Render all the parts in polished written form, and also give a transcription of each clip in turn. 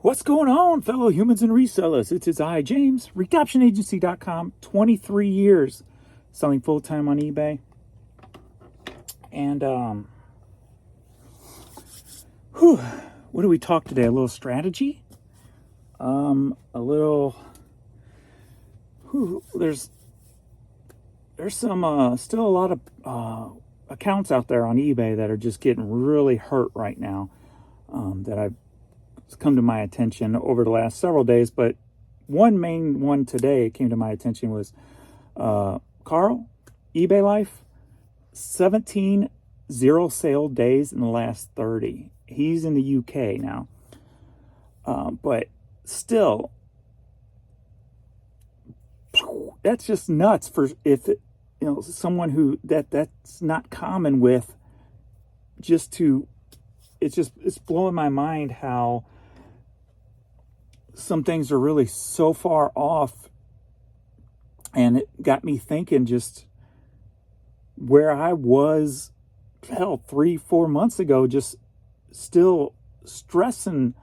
What's going on, fellow humans and resellers? It is I, James, redoptionagency.com, 23 years selling full-time on eBay. And, what do we talk today? A little strategy? A little, there's some, still a lot of, accounts out there on eBay that are just getting really hurt right now, that I've come to my attention over the last several days, but one main one today came to my attention was Carl, eBay Life, 17 zero sale days in the last 30. He's in the UK now, but still, that's just nuts for someone who that's not common with. It's blowing my mind how some things are really so far off, and it got me thinking just where I was, 3-4 months ago, just still stressing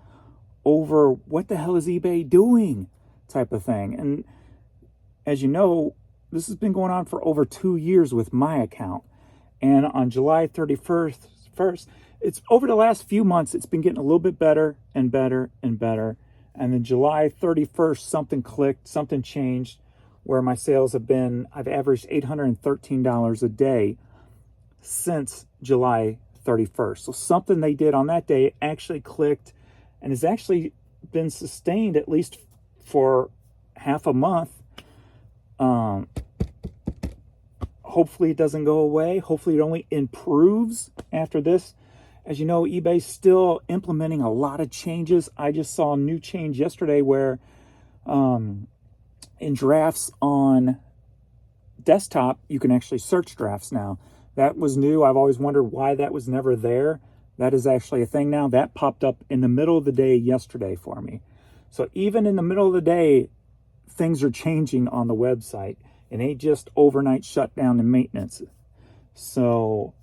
over what the hell is eBay doing type of thing. And as you know, this has been going on for over 2 years with my account. And on July 31st, it's over the last few months, it's been getting a little bit better and better and better. And then July 31st, something clicked, something changed, where my sales have been, I've averaged $813 a day since July 31st. So something they did on that day actually clicked and has actually been sustained at least for half a month. Hopefully it doesn't go away. Hopefully it only improves after this. As you know, eBay's still implementing a lot of changes. I just saw a new change yesterday where in drafts on desktop, you can actually search drafts now. That was new. I've always wondered why that was never there. That is actually a thing now. That popped up in the middle of the day yesterday for me. So even in the middle of the day, things are changing on the website. It ain't just overnight shutdown and maintenance. So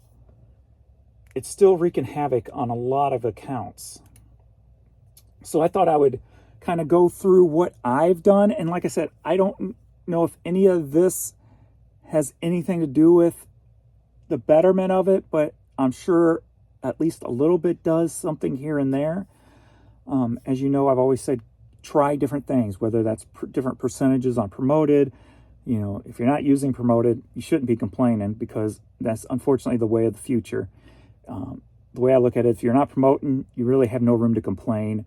it's still wreaking havoc on a lot of accounts. So I thought I would kind of go through what I've done. And like I said, I don't know if any of this has anything to do with the betterment of it, but I'm sure at least a little bit does, something here and there. As you know, I've always said, try different things, whether that's different percentages on promoted. If you're not using promoted, you shouldn't be complaining, because that's unfortunately the way of the future. The way I look at it, if you're not promoting, you really have no room to complain.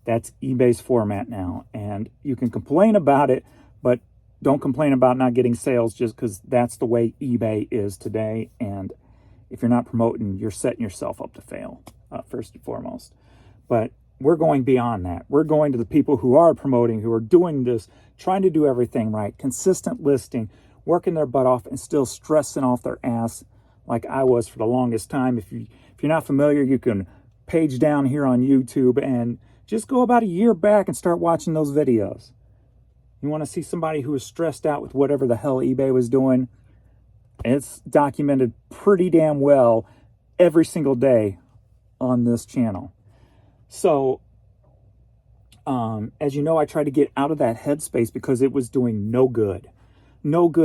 That's eBay's format now. And you can complain about it, but don't complain about not getting sales, just because that's the way eBay is today. And if you're not promoting, you're setting yourself up to fail, first and foremost. But we're going beyond that. We're going to the people who are promoting, who are doing this, trying to do everything right, consistent listing, working their butt off, and still stressing off their ass like I was for the longest time. If you're not familiar, you can page down here on YouTube and just go about a year back and start watching those videos. You want to see somebody who is stressed out with whatever the hell eBay was doing? It's documented pretty damn well every single day on this channel. So, as you know, I tried to get out of that headspace because it was doing no good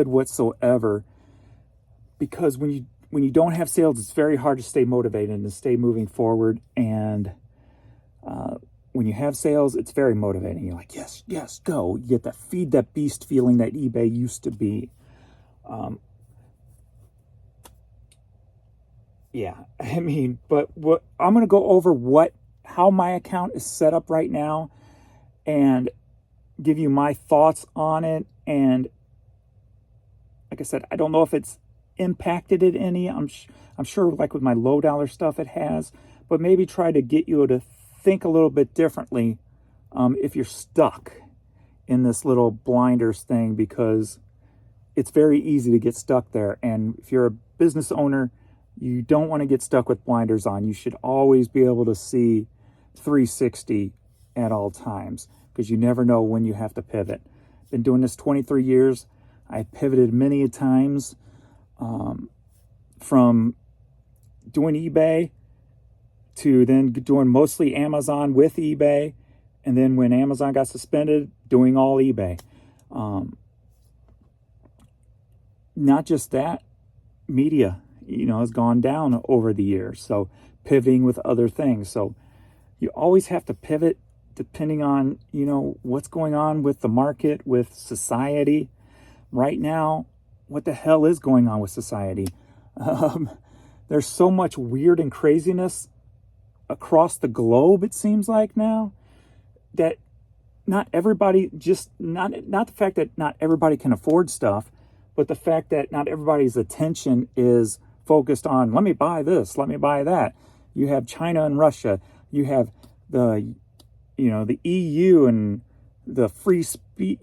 whatsoever. Because when you don't have sales, it's very hard to stay motivated and to stay moving forward. And when you have sales, it's very motivating. You're like, yes, go. You get that feed that beast feeling that eBay used to be. But what I'm going to go over how my account is set up right now and give you my thoughts on it. And like I said, I don't know if it's impacted it any. I'm sure, like with my low dollar stuff, it has, but maybe try to get you to think a little bit differently if you're stuck in this little blinders thing, because it's very easy to get stuck there. And if you're a business owner, you don't want to get stuck with blinders on. You should always be able to see 360 at all times, because you never know when you have to pivot. Been doing this 23 years. I pivoted many a times, from doing eBay to then doing mostly Amazon with eBay, And then when Amazon got suspended, doing all eBay. Not just that, media, has gone down over the years. So pivoting with other things. So you always have to pivot depending on, what's going on with the market, with society. Right now, what the hell is going on with society? There's so much weird and craziness across the globe, it seems like now, that not everybody, just not the fact that not everybody can afford stuff, but the fact that not everybody's attention is focused on, let me buy this, let me buy that. You have China and Russia. You have the EU and the free speech,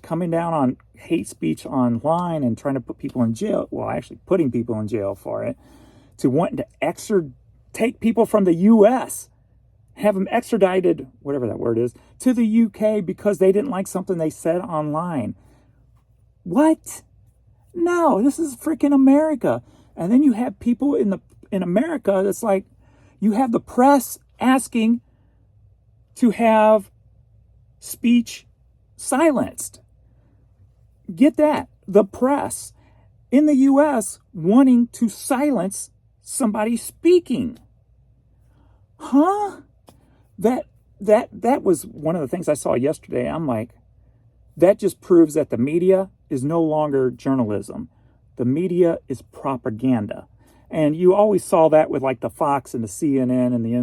coming down on hate speech online and trying to put people in jail. Well, actually putting people in jail for it, to wanting to take people from the U.S., have them extradited, whatever that word is, to the U.K. because they didn't like something they said online. What? No, this is freaking America. And then you have people in America that's like, you have the press asking to have speech silenced. Get that. The press in the U.S. wanting to silence somebody speaking. Huh? That was one of the things I saw yesterday. I'm like, that just proves that the media is no longer journalism. The media is propaganda. And you always saw that with like the Fox and the CNN and the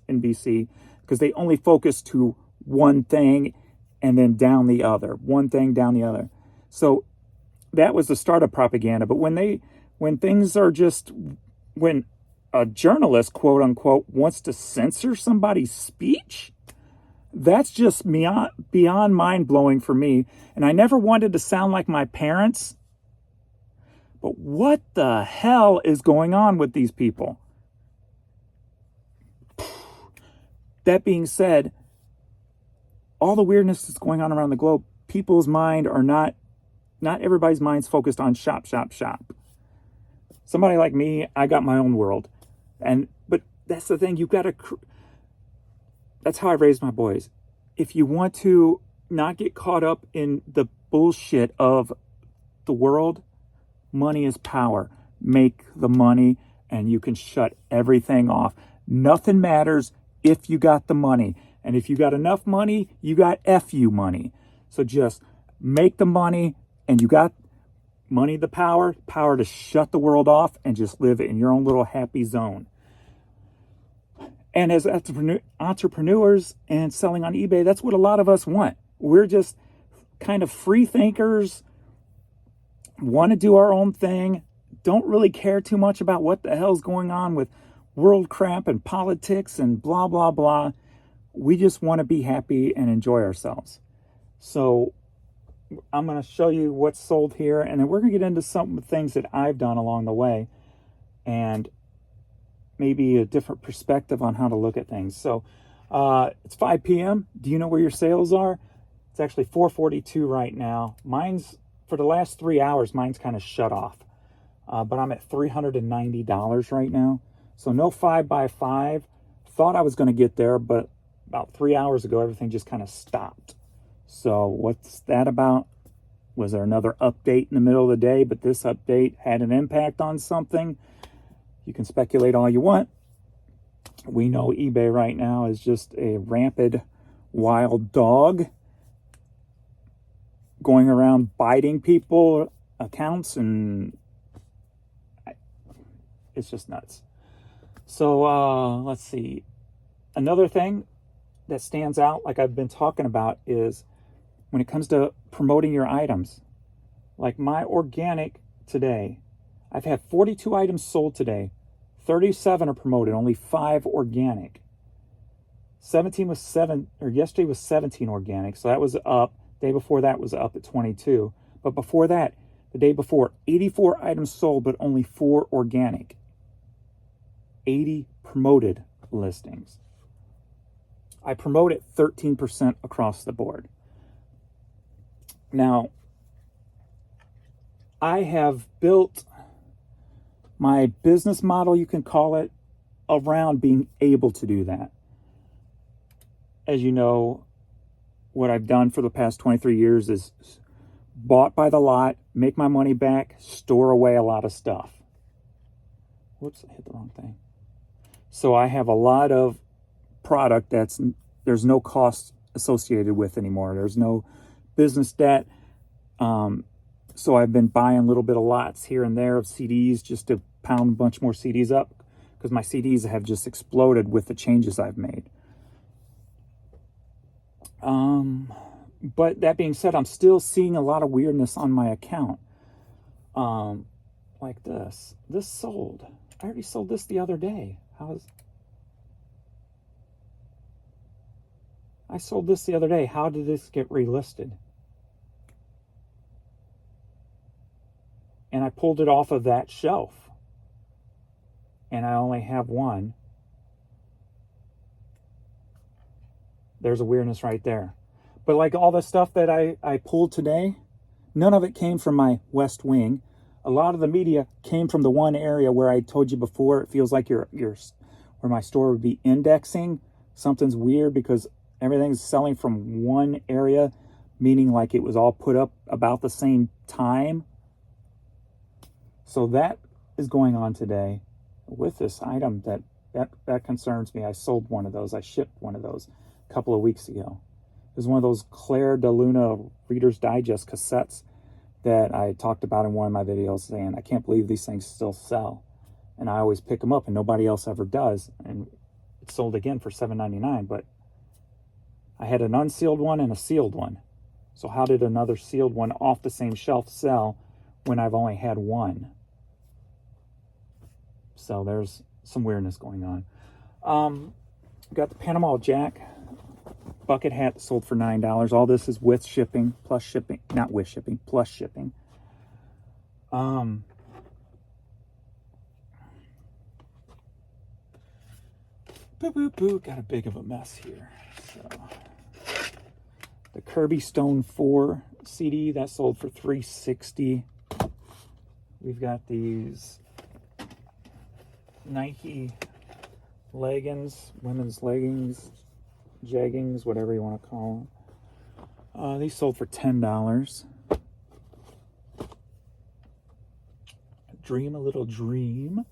NBC, because they only focus to one thing and then down the other. One thing down the other. So that was the start of propaganda. But when a journalist, quote unquote, wants to censor somebody's speech, that's just beyond mind-blowing for me. And I never wanted to sound like my parents. But what the hell is going on with these people? That being said, all the weirdness that's going on around the globe, people's mind are not everybody's mind's focused on shop. Somebody like me, I got my own world. But that's the thing, that's how I raised my boys. If you want to not get caught up in the bullshit of the world, money is power. Make the money and you can shut everything off. Nothing matters if you got the money. And if you got enough money, you got FU money. So just make the money, and you got money, the power to shut the world off and just live in your own little happy zone. And as entrepreneurs and selling on eBay, that's what a lot of us want. We're just kind of free thinkers, want to do our own thing, don't really care too much about what the hell's going on with world crap and politics and blah, blah, blah. We just want to be happy and enjoy ourselves. So I'm going to show you what's sold here, and then we're going to get into some things that I've done along the way and maybe a different perspective on how to look at things. So it's 5 p.m. Do you know where your sales are? It's actually 4:42 right now. Mine's, for the last 3 hours, mine's kind of shut off. But I'm at $390 right now. So no 5x5. Thought I was going to get there, but about 3 hours ago, everything just kind of stopped. So what's that about? Was there another update in the middle of the day, but this update had an impact on something? You can speculate all you want. We know eBay right now is just a rampant wild dog going around biting people, accounts, and it's just nuts. So let's see. Another thing that stands out, like I've been talking about, is when it comes to promoting your items. Like my organic today, I've had 42 items sold today. 37 are promoted, only 5 organic. Yesterday was 17 organic, so that was up. The day before that was up at 22. But before that, the day before, 84 items sold, but only 4 organic. 80 promoted listings. I promote at 13% across the board. Now, I have built my business model, you can call it, around being able to do that. as you know, what I've done for the past 23 years is bought by the lot, make my money back, store away a lot of stuff. Whoops, I hit the wrong thing. So I have a lot of product there's no cost associated with anymore. There's no business debt. So I've been buying a little bit of lots here and there of CDs just to pound a bunch more CDs up, because my CDs have just exploded with the changes I've made. But that being said, I'm still seeing a lot of weirdness on my account. Like this. This sold. I already sold this the other day. I sold this the other day. How did this get relisted? And I pulled it off of that shelf. And I only have one. There's a weirdness right there. But like all the stuff that I pulled today, none of it came from my west wing. A lot of the media came from the one area where I told you before, it feels like where my store would be indexing. Something's weird because everything's selling from one area, meaning like it was all put up about the same time. So that is going on today with this item that concerns me. I sold one of those. I shipped one of those a couple of weeks ago. It was one of those Claire de Luna Reader's Digest cassettes that I talked about in one of my videos, saying, I can't believe these things still sell. And I always pick them up and nobody else ever does. And it sold again for $7.99, but I had an unsealed one and a sealed one. So how did another sealed one off the same shelf sell when I've only had one? So there's some weirdness going on. Got the Panama Jack bucket hat that sold for $9. All this is with shipping, plus shipping, not with shipping, plus shipping. Boop, boop, boop. Got a big of a mess here. So the Kirby Stone 4 CD that sold for $3.60. We've got these Nike leggings, women's leggings, jeggings, whatever you want to call them. These sold for $10. Dream a Little Dream,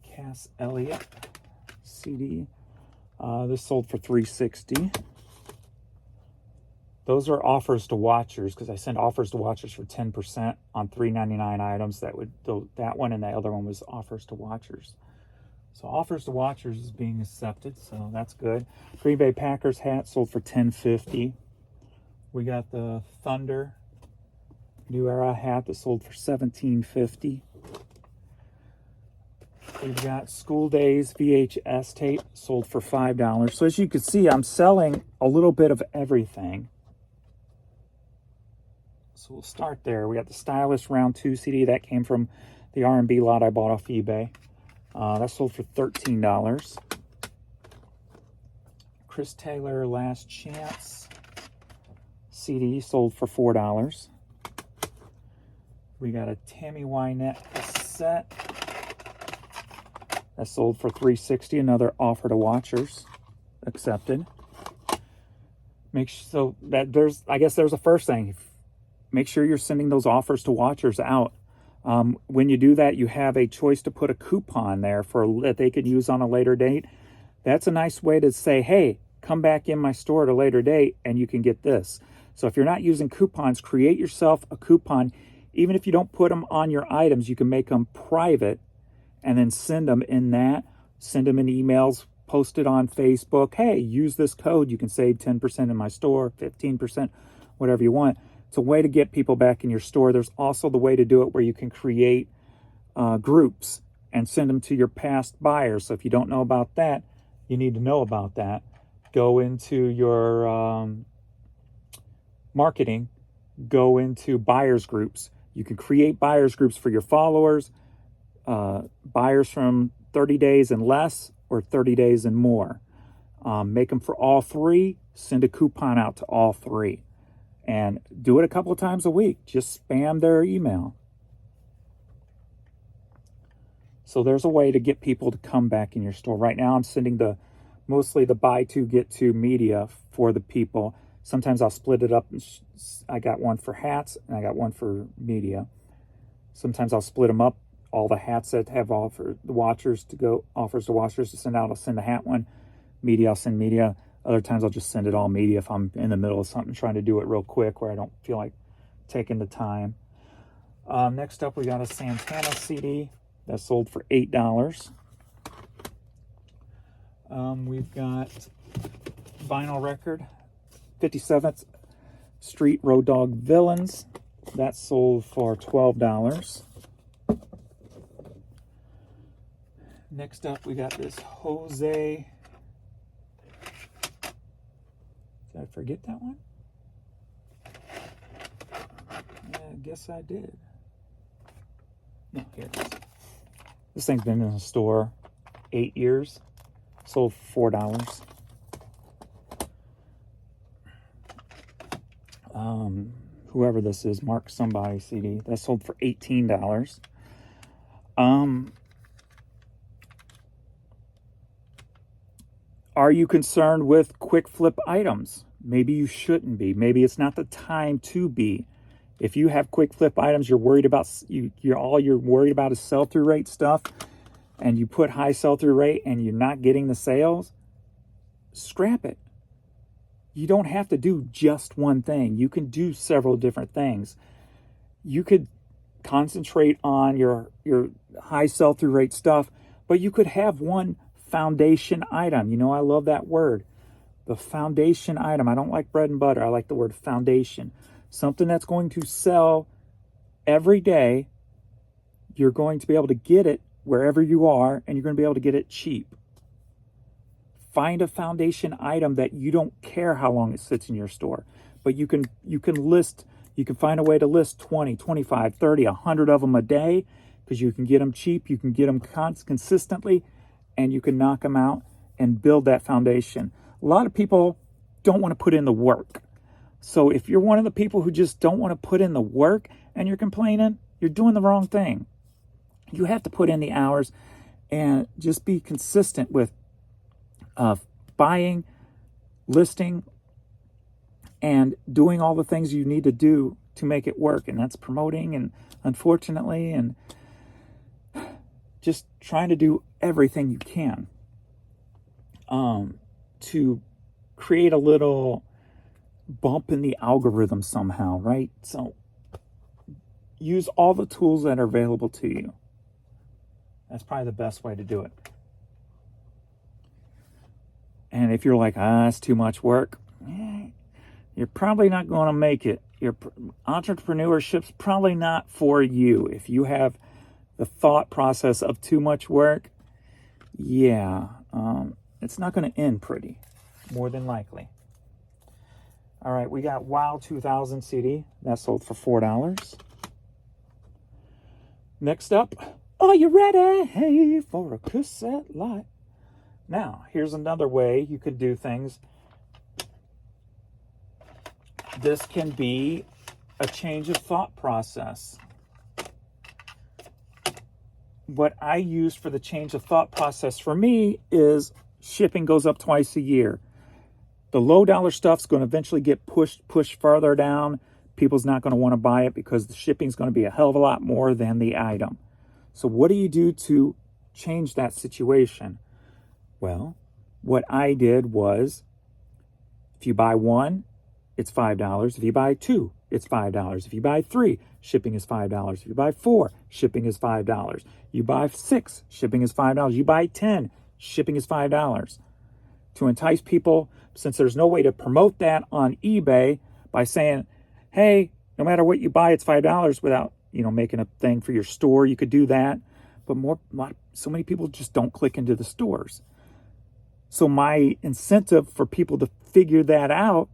Cass Elliot CD. This sold for $3.60. Those are offers to watchers, because I sent offers to watchers for 10% on $3.99 items. That one and the other one was offers to watchers. So offers to watchers is being accepted, so that's good. Green Bay Packers hat sold for $10.50. We got the Thunder New Era hat that sold for $17.50. We've got School Days VHS tape sold for $5. So as you can see, I'm selling a little bit of everything. So we'll start there. We got the Stylish Round 2 CD that came from the R&B lot I bought off eBay. That sold for $13. Chris Taylor Last Chance CD sold for $4. We got a Tammy Wynette cassette that sold for $3.60. Another offer to watchers accepted. I guess there's a first thing. Make sure you're sending those offers to watchers out. When you do that, you have a choice to put a coupon there that they could use on a later date. That's a nice way to say, hey, come back in my store at a later date and you can get this. So if you're not using coupons, create yourself a coupon. Even if you don't put them on your items, you can make them private and then send them in that. Send them in emails, post it on Facebook. Hey, use this code. You can save 10% in my store, 15%, whatever you want. It's a way to get people back in your store. There's also the way to do it where you can create groups and send them to your past buyers. So if you don't know about that, you need to know about that. Go into your marketing, go into buyers groups. You can create buyers groups for your followers, buyers from 30 days and less or 30 days and more. Make them for all three, send a coupon out to all three. And do it a couple of times a week. Just spam their email. So there's a way to get people to come back in your store. Right now I'm sending the mostly the buy two, get two media for the people. Sometimes I'll split it up. I got one for hats and I got one for media. Sometimes I'll split them up. All the hats that have offers to watchers to send out, I'll send the hat one. Media, I'll send media. Other times I'll just send it all media if I'm in the middle of something trying to do it real quick where I don't feel like taking the time. Next up, we got a Santana CD that sold for $8. We've got vinyl record, 57th Street Road Dog Villains. That sold for $12. Next up, we got this Jose. Did I forget that one? Yeah, I guess I did. No, here it is. This thing's been in the store 8 years. Sold for $4. Whoever this is, Mark Somebody CD. That sold for $18. Are you concerned with quick flip items? Maybe you shouldn't be. Maybe it's not the time to be. If you have quick flip items, you're worried about all you're worried about is sell-through rate stuff, and you put high sell-through rate and you're not getting the sales, scrap it. You don't have to do just one thing. You can do several different things. You could concentrate on your high sell-through rate stuff, but you could have one foundation item. You know, I love that word. The foundation item. I don't like bread and butter. I like the word foundation. Something that's going to sell every day. You're going to be able to get it wherever you are, and you're going to be able to get it cheap. Find a foundation item that you don't care how long it sits in your store, but you can find a way to list 20, 25, 30, 100 of them a day, because you can get them cheap, you can get them consistently, and you can knock them out and build that foundation. A lot of people don't want to put in the work. So if you're one of the people who just don't want to put in the work and you're complaining, you're doing the wrong thing. You have to put in the hours and just be consistent with buying, listing, and doing all the things you need to do to make it work. And that's promoting, and unfortunately, and just trying to do everything you can to create a little bump in the algorithm somehow, right? So use all the tools that are available to you. That's probably the best way to do it. And if you're like, it's too much work, you're probably not going to make it. Your entrepreneurship's probably not for you. If you have the thought process of too much work, it's not going to end pretty, more than likely. All right, we got Wow 2000 CD. That sold for $4. Next up, are you ready for a cassette light? Now, here's another way you could do things. This can be a change of thought process. What I use for the change of thought process for me is shipping goes up twice a year. The low dollar stuff's going to eventually get pushed further down. People's not going to want to buy it because the shipping's going to be a hell of a lot more than the item. So what do you do to change that situation? Well, what I did was, if you buy one, it's $5. If you buy two, it's $5. If you buy three, shipping is $5. If you buy four, shipping is $5. You buy 6, shipping is $5. You buy 10, shipping is $5. To entice people, since there's no way to promote that on eBay by saying, hey, no matter what you buy, it's $5 without, making a thing for your store. You could do that. But so many people just don't click into the stores. So my incentive for people to figure that out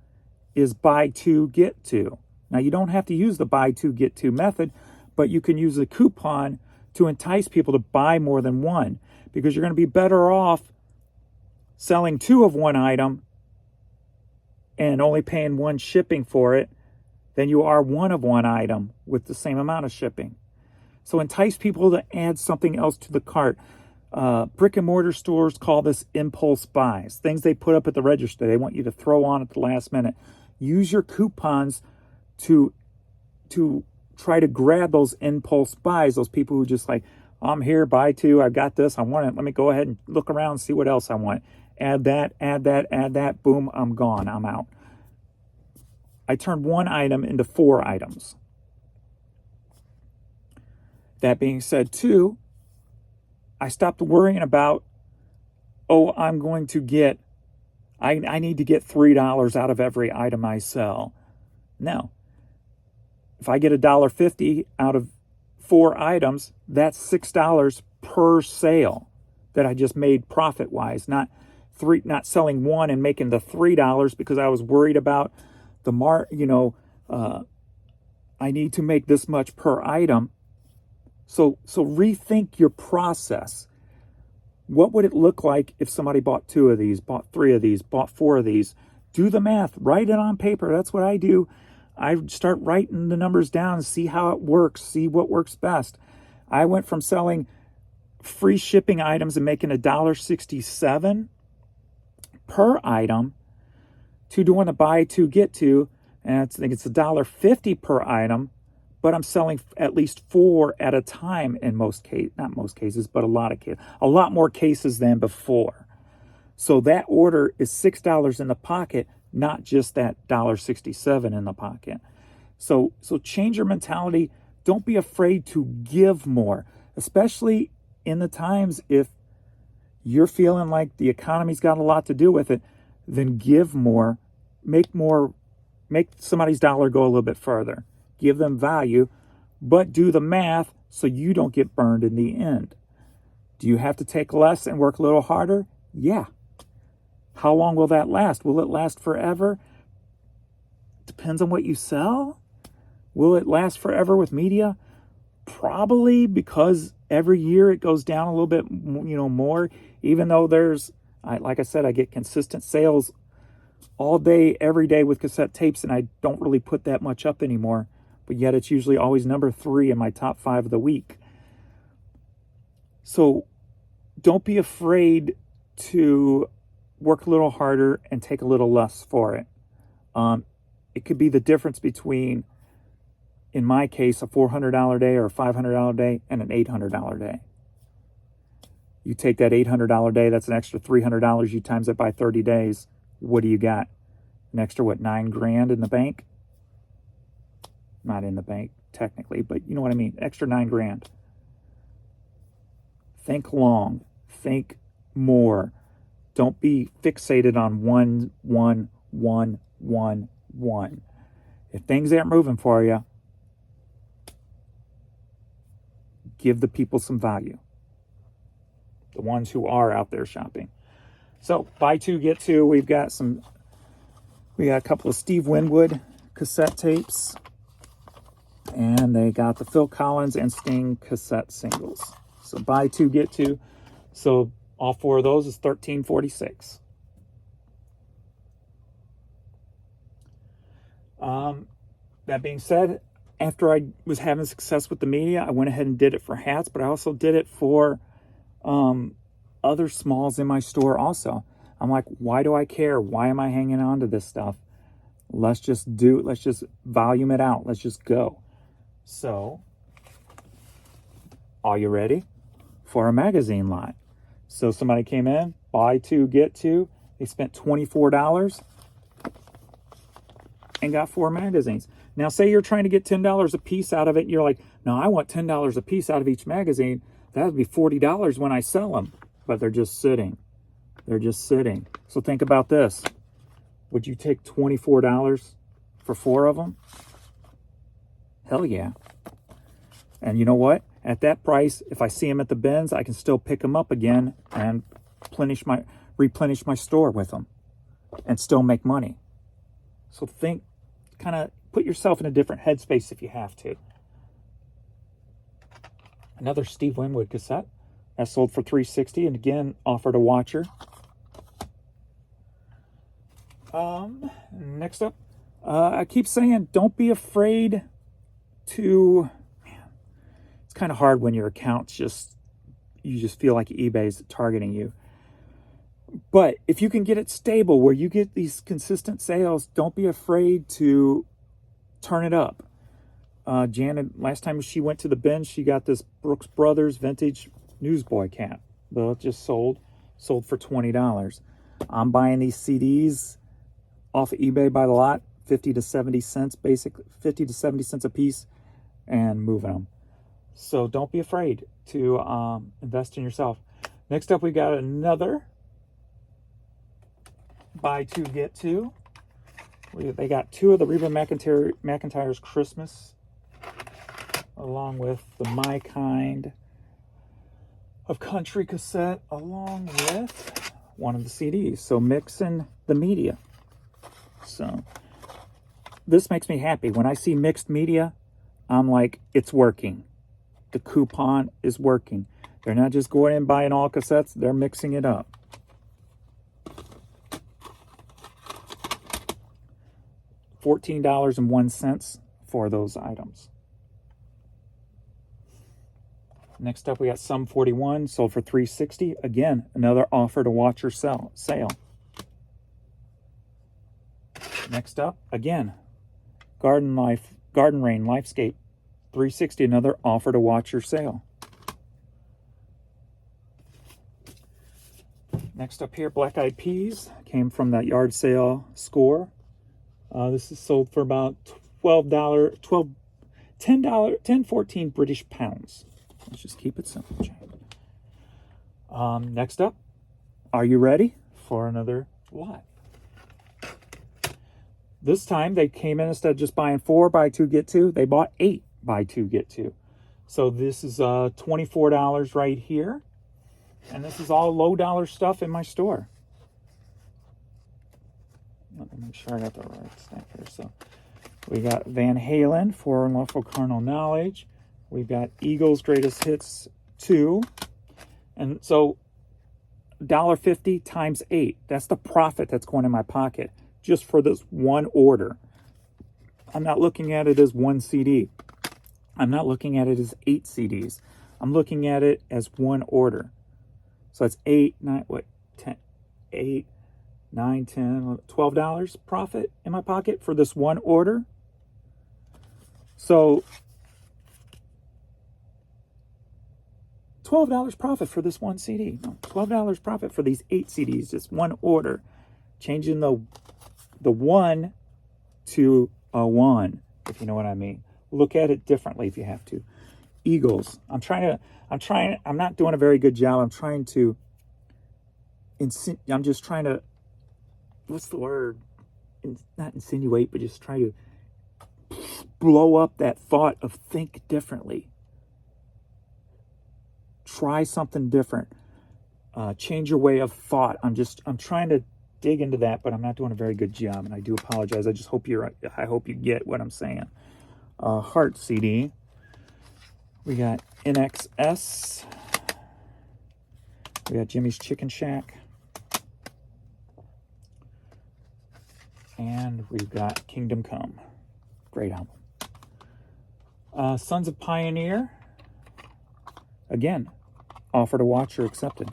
is buy two, get two. Now, you don't have to use the buy two, get two method, but you can use a coupon to entice people to buy more than one, because you're going to be better off selling 2 of one item and only paying 1 shipping for it than you are 1 of one item with the same amount of shipping. So entice people to add something else to the cart. Brick and mortar stores call this impulse buys. Things they put up at the register, they want you to throw on at the last minute. Use your coupons to try to grab those impulse buys, those people who just like, I'm here, buy two, I've got this, I want it, let me go ahead and look around and see what else I want. Add that, add that, add that, boom, I'm gone, I'm out. I turned one item into 4 items. That being said, too, I stopped worrying about, oh, I'm going to get, I need to get $3 out of every item I sell. No. If I get $1.50 out of 4 items, that's $6 per sale that I just made profit-wise, not selling one and making the $3 because I was worried about the I need to make this much per item. So rethink your process. What would it look like if somebody bought 2 of these, bought 3 of these, bought 4 of these? Do the math, write it on paper. That's what I do. I start writing the numbers down, see how it works, see what works best. I went from selling free shipping items and making $1.67 per item to doing a buy 2 get 2, and I think it's $1.50 per item, but I'm selling at least 4 at a time in most cases, not most cases, but a lot of cases, a lot more cases than before. So that order is $6 in the pocket, not just that $1.67 in the pocket. So change your mentality. Don't be afraid to give more, especially in the times if you're feeling like the economy's got a lot to do with it, then give more, make somebody's dollar go a little bit further. Give them value, but do the math so you don't get burned in the end. Do you have to take less and work a little harder? Yeah. How long will that last? Will it last forever? Depends on what you sell. Will it last forever with media? Probably, because every year it goes down a little bit, more, even though like I said, I get consistent sales all day, every day with cassette tapes, and I don't really put that much up anymore, but yet it's usually always number 3 in my top 5 of the week. So don't be afraid to work a little harder and take a little less for it. It could be the difference between, in my case, a $400 day or a $500 day and an $800 day. You take that $800 day, that's an extra $300. You times it by 30 days. What do you got? An extra, $9,000 in the bank? Not in the bank, technically, but you know what I mean. Extra $9,000. Think long. Think more. Don't be fixated on one. If things aren't moving for you, give the people some value. The ones who are out there shopping. So, buy 2, get 2. We got a couple of Steve Winwood cassette tapes. And they got the Phil Collins and Sting cassette singles. So, buy 2, get 2. So, all 4 of those is $13.46. That being said, after I was having success with the media, I went ahead and did it for hats, but I also did it for other smalls in my store also. I'm like, why do I care? Why am I hanging on to this stuff? Let's just volume it out. Let's just go. So, are you ready for a magazine lot? So somebody came in, buy 2, get 2. They spent $24 and got 4 magazines. Now, say you're trying to get $10 a piece out of it. And you're like, no, I want $10 a piece out of each magazine. That would be $40 when I sell them. But they're just sitting. They're just sitting. So think about this. Would you take $24 for 4 of them? Hell yeah. And you know what? At that price, if I see them at the bins, I can still pick them up again and replenish my store with them and still make money. So think, kind of put yourself in a different headspace if you have to. Another Steve Winwood cassette that sold for $3.60 and again offered a watcher. Next up, I keep saying don't be afraid to. Man, it's kind of hard when your account's just you just feel like eBay's targeting you. But if you can get it stable where you get these consistent sales, don't be afraid to turn it up. Janet, last time she went to the bin, she got this Brooks Brothers vintage Newsboy cap. Well, it just sold for $20. I'm buying these CDs off of eBay by the lot, 50 to 70 cents, basically 50 to 70 cents a piece, and moving them. So don't be afraid to invest in yourself. Next up, we got another buy two, get two. They got two of the Reba McEntire's Christmas, along with the My Kind of Country cassette, along with one of the CDs. So mixing the media. So this makes me happy. When I see mixed media, I'm like, it's working. The coupon is working. They're not just going in and buying all cassettes, they're mixing it up. $14.01 for those items. Next up, we got Sum 41, sold for $3.60. Again, another offer to watch or sale. Next up, again, Garden Rain Lifescape, $3.60. Another offer to watch or sale. Next up here, Black Eyed Peas, came from that yard sale score. This is sold for about $14 British pounds. Let's just keep it simple, Jane. Next up, are you ready for another lot? This time they came in, instead of just buying 4 buy 2 get 2, they bought 8 buy 2 get 2. So this is $24 right here, and this is all low dollar stuff in my store. Let me make sure I got the right stuff here. So we got Van Halen for Unlawful Carnal Knowledge. We've got Eagles Greatest Hits 2. And so $1.50 times 8. That's the profit that's going in my pocket just for this one order. I'm not looking at it as one CD. I'm not looking at it as 8 CDs. I'm looking at it as one order. So it's 8, 9, what, 10, 8, 9, 10, $12 profit in my pocket for this one order. So $12 profit for this one CD. No, $12 profit for these 8 CDs, just one order. Changing the 1 to a 1, if you know what I mean. Look at it differently if you have to. Eagles. I'm not doing a very good job. I'm just trying to, what's the word? Not insinuate, but just try to blow up that thought of think differently. Try something different. Change your way of thought. I'm trying to dig into that, but I'm not doing a very good job, and I do apologize. I hope you get what I'm saying. Heart CD. We got NXS. We got Jimmy's Chicken Shack. And we've got Kingdom Come. Great album. Sons of Pioneer. Again, offer to watch or accepted.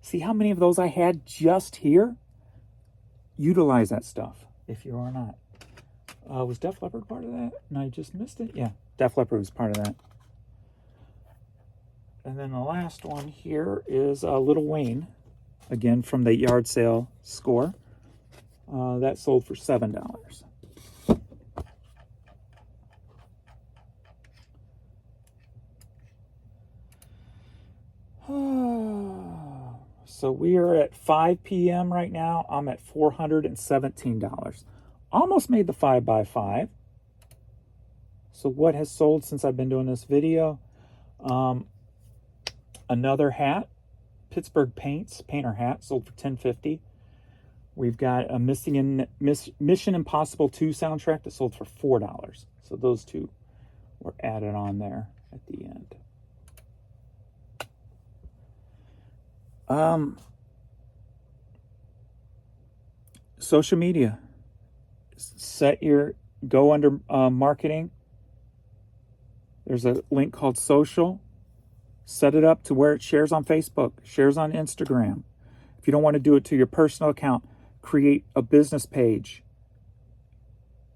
See how many of those I had just here? Utilize that stuff if you are not. Was Def Leppard part of that? And I just missed it? Yeah, Def Leppard was part of that. And then the last one here is Lil Wayne. Again, from the yard sale score. That sold for $7. So we are at 5 p.m. right now. I'm at $417. Almost made the 5x5. So what has sold since I've been doing this video? Another hat, Pittsburgh Painter hat, sold for $10.50. We've got a Mission Impossible 2 soundtrack that sold for $4. So those two were added on there at the end. Social media. Go under marketing. There's a link called social. Set it up to where it shares on Facebook, shares on Instagram. If you don't want to do it to your personal account, create a business page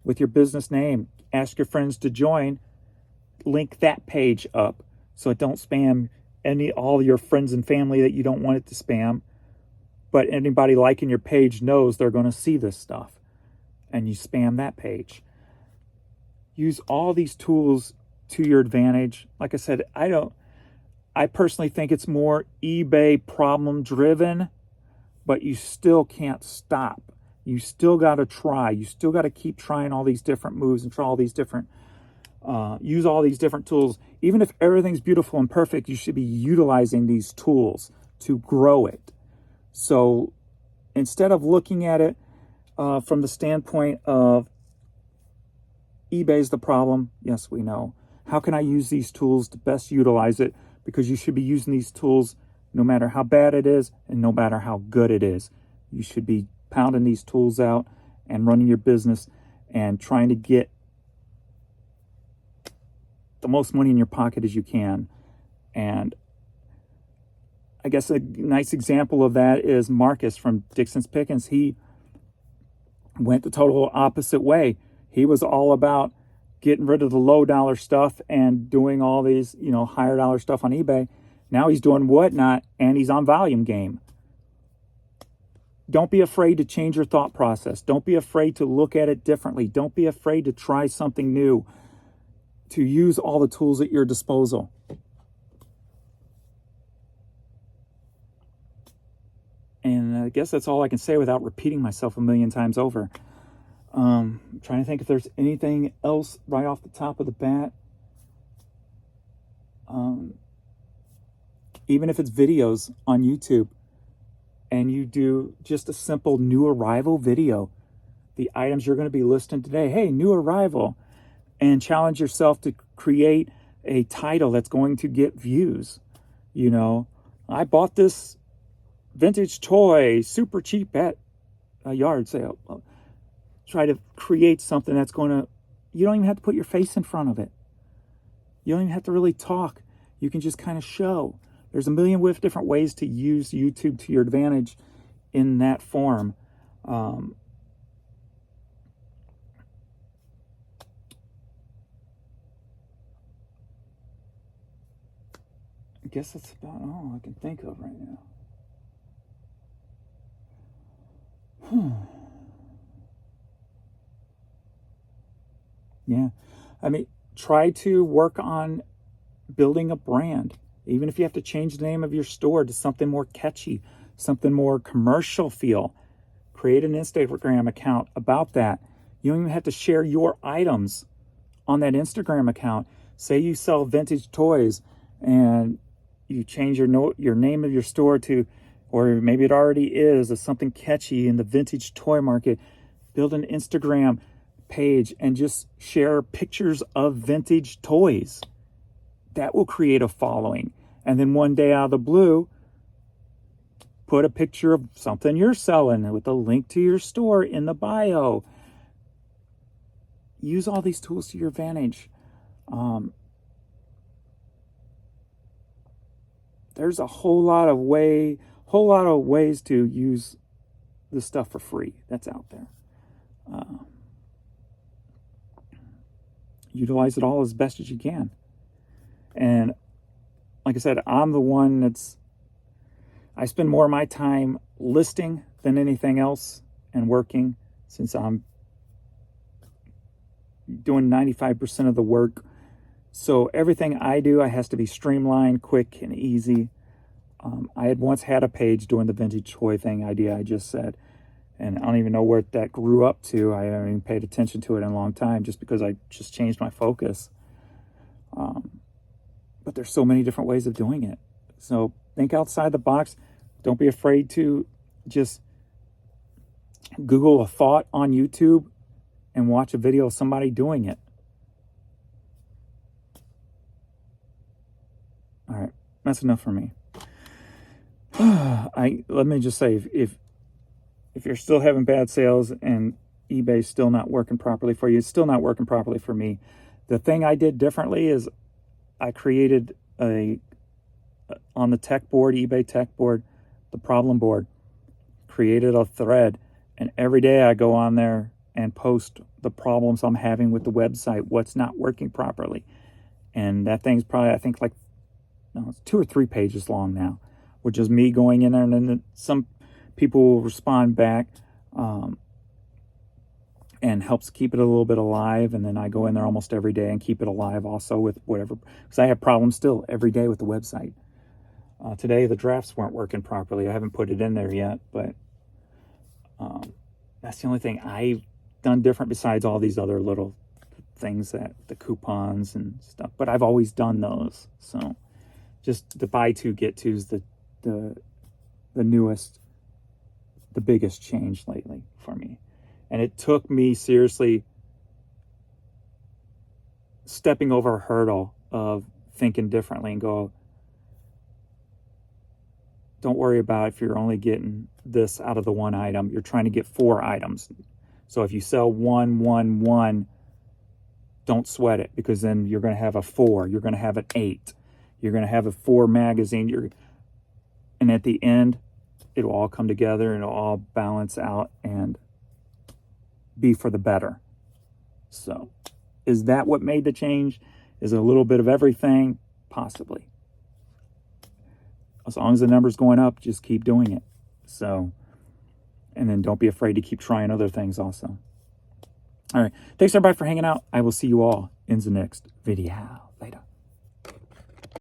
with your business name. Ask your friends to join. Link that page up so it don't spam all your friends and family that you don't want it to spam. But anybody liking your page knows they're going to see this stuff. And you spam that page. Use all these tools to your advantage. Like I said, I personally think it's more eBay problem driven, but you still can't stop. You still got to try. You still got to keep trying all these different moves and try all these different, use all these different tools. Even if everything's beautiful and perfect, you should be utilizing these tools to grow it. So instead of looking at it from the standpoint of eBay's the problem, yes, we know. How can I use these tools to best utilize it? Because you should be using these tools no matter how bad it is and no matter how good it is. You should be pounding these tools out and running your business and trying to get the most money in your pocket as you can. And I guess a nice example of that is Marcus from Dixon's Pickens. He went the total opposite way. He was all about getting rid of the low dollar stuff and doing all these, higher dollar stuff on eBay. Now he's doing whatnot and he's on volume game. Don't be afraid to change your thought process. Don't be afraid to look at it differently. Don't be afraid to try something new, to use all the tools at your disposal. And I guess that's all I can say without repeating myself a million times over. I'm trying to think if there's anything else right off the top of the bat. Even if it's videos on YouTube and you do just a simple new arrival video, the items you're going to be listing today, hey, new arrival, and challenge yourself to create a title that's going to get views. I bought this vintage toy super cheap at a yard sale. Try to create something that's going to, you don't even have to put your face in front of it. You don't even have to really talk. You can just kind of show. There's a million different ways to use YouTube to your advantage in that form. I guess that's about all I can think of right now. Yeah. Try to work on building a brand. Even if you have to change the name of your store to something more catchy, something more commercial feel, create an Instagram account about that. You don't even have to share your items on that Instagram account. Say you sell vintage toys and you change your name of your store to, or maybe it already is something catchy in the vintage toy market. Build an Instagram page and just share pictures of vintage toys. That will create a following. And then one day out of the blue, put a picture of something you're selling with a link to your store in the bio. Use all these tools to your advantage. There's a whole lot of ways to use this stuff for free that's out there. Utilize it all as best as you can. And like I said, I'm the one I spend more of my time listing than anything else and working, since I'm doing 95% of the work. So everything I do, has to be streamlined, quick, and easy. I had once had a page doing the vintage toy thing idea I just said, and I don't even know where that grew up to. I haven't even paid attention to it in a long time, just because I just changed my focus. But there's so many different ways of doing it. So think outside the box. Don't be afraid to just Google a thought on YouTube and watch a video of somebody doing it. All right, that's enough for me. Let me just say, if you're still having bad sales and eBay's still not working properly for you, it's still not working properly for me. The thing I did differently is I created a on the tech board, eBay tech board, the problem board, created a thread, and every day I go on there and post the problems I'm having with the website, what's not working properly. And that thing's probably, I think, like, no, it's 2 or 3 pages long now, which is me going in there, and then some people will respond back, and helps keep it a little bit alive. And then I go in there almost every day and keep it alive also with whatever, because I have problems still every day with the website. Today the drafts weren't working properly. I haven't put it in there yet, but that's the only thing I've done different besides all these other little things, that the coupons and stuff. But I've always done those. So just the buy two get two's the newest, the biggest change lately for me. And it took me seriously stepping over a hurdle of thinking differently and go, don't worry about if you're only getting this out of the one item. You're trying to get 4 items. So if you sell 1, 1, 1, don't sweat it, because then you're going to have a 4. You're going to have an 8. You're going to have a 4 magazine. And at the end, it'll all come together and it'll all balance out and be for the better. So is that what made the change? Is it a little bit of everything? Possibly. As long as the number's going up, just keep doing it. So, and then don't be afraid to keep trying other things also. All right. Thanks everybody for hanging out. I will see you all in the next video. Later.